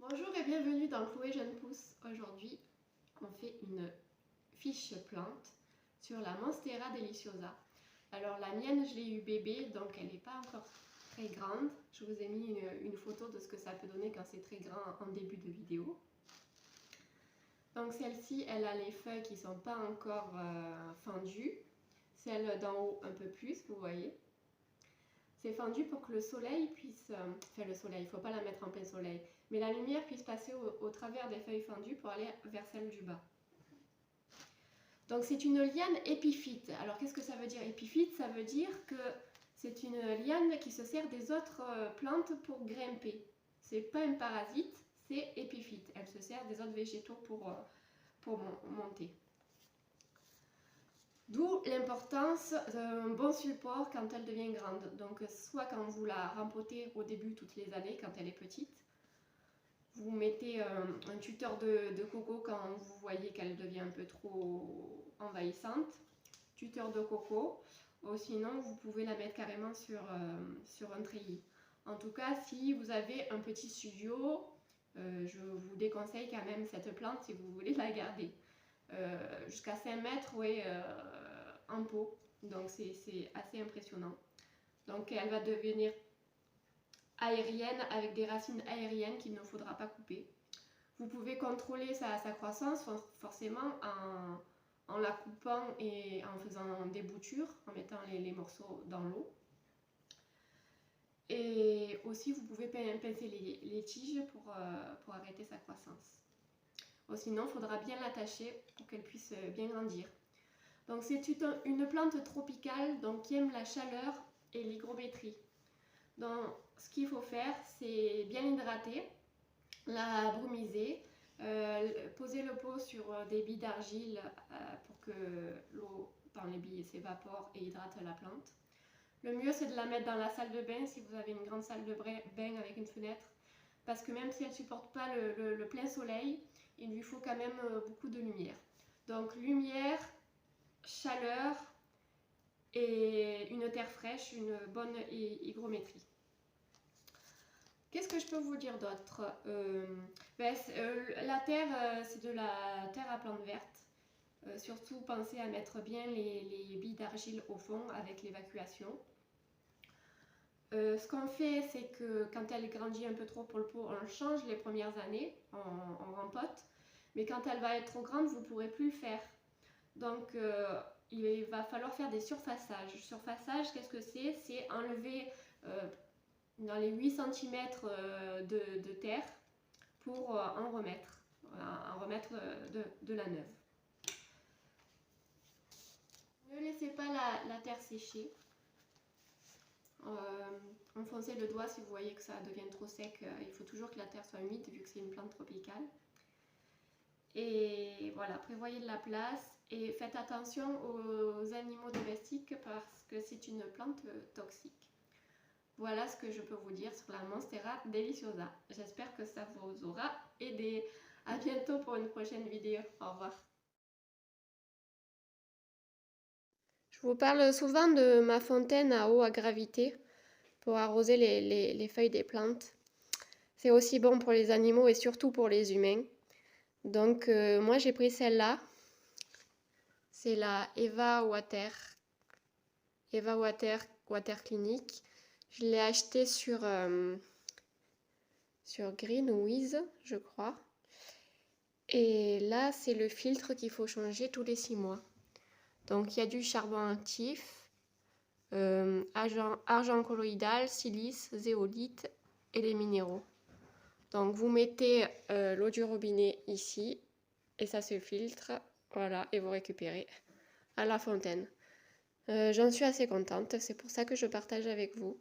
Bonjour et bienvenue dans Chloé Jeune Pousse. Aujourd'hui, on fait une fiche plante sur la Monstera deliciosa. Alors la mienne, je l'ai eu bébé, donc elle n'est pas encore très grande. Je vous ai mis une photo de ce que ça peut donner quand c'est très grand en début de vidéo. Donc celle-ci, elle a les feuilles qui ne sont pas encore fendues. Celle d'en haut un peu plus, vous voyez. C'est fendu pour que le soleil puisse... enfin le soleil, il ne faut pas la mettre en plein soleil. Mais la lumière puisse passer au travers des feuilles fendues pour aller vers celle du bas. Donc c'est une liane épiphyte. Alors qu'est-ce que ça veut dire épiphyte? Ça veut dire que c'est une liane qui se sert des autres plantes pour grimper. C'est pas un parasite, c'est épiphyte. Elle se sert des autres végétaux pour monter. D'où l'importance d'un bon support quand elle devient grande. Donc soit quand vous la rempotez au début toutes les années quand elle est petite, vous mettez un tuteur de coco quand vous voyez qu'elle devient un peu trop envahissante, tuteur de coco, ou sinon vous pouvez la mettre carrément sur un treillis. En tout cas, si vous avez un petit studio, je vous déconseille quand même cette plante si vous voulez la garder. Jusqu'à 5 mètres, oui, en pot, donc c'est assez impressionnant. Donc elle va devenir aérienne avec des racines aériennes qu'il ne faudra pas couper. Vous pouvez contrôler sa croissance forcément en la coupant et en faisant des boutures, en mettant les morceaux dans l'eau. Et aussi vous pouvez pincer les tiges pour arrêter sa croissance. Sinon, il faudra bien l'attacher pour qu'elle puisse bien grandir. Donc c'est une plante tropicale donc, qui aime la chaleur et l'hygrométrie. Donc ce qu'il faut faire, c'est bien l'hydrater, la brumiser, poser le pot sur des billes d'argile pour que l'eau dans les billes s'évapore et hydrate la plante. Le mieux c'est de la mettre dans la salle de bain si vous avez une grande salle de bain avec une fenêtre, parce que même si elle ne supporte pas le plein soleil, il lui faut quand même beaucoup de lumière. Donc lumière, chaleur et une terre fraîche, une bonne hygrométrie. Qu'est-ce que je peux vous dire d'autre? La terre, c'est de la terre à plantes vertes. Surtout pensez à mettre bien les billes d'argile au fond avec l'évacuation. Ce qu'on fait, c'est que quand elle grandit un peu trop pour le pot, on le change les premières années, on rempote. Mais quand elle va être trop grande, vous ne pourrez plus le faire. Donc il va falloir faire des surfaçages. Surfaçage, qu'est-ce que c'est? C'est enlever dans les 8 cm de terre pour en remettre de la neuve. Ne laissez pas la terre sécher. Enfoncez le doigt si vous voyez que ça devient trop sec. Il faut toujours que la terre soit humide vu que c'est une plante tropicale. Et voilà, prévoyez de la place et faites attention aux animaux domestiques parce que c'est une plante toxique. Voilà ce que je peux vous dire sur la Monstera deliciosa. J'espère que ça vous aura aidé. À bientôt pour une prochaine vidéo. Au revoir. Je vous parle souvent de ma fontaine à eau à gravité pour arroser les feuilles des plantes. C'est aussi bon pour les animaux et surtout pour les humains. Donc moi j'ai pris celle-là. C'est la Eva Water Clinic. Je l'ai achetée sur Greenwiz, je crois. Et là, c'est le filtre qu'il faut changer tous les 6 mois. Donc, il y a du charbon actif, argent colloïdal, silice, zéolite et les minéraux. Donc, vous mettez l'eau du robinet ici et ça se filtre. Voilà, et vous récupérez à la fontaine. J'en suis assez contente, c'est pour ça que je partage avec vous.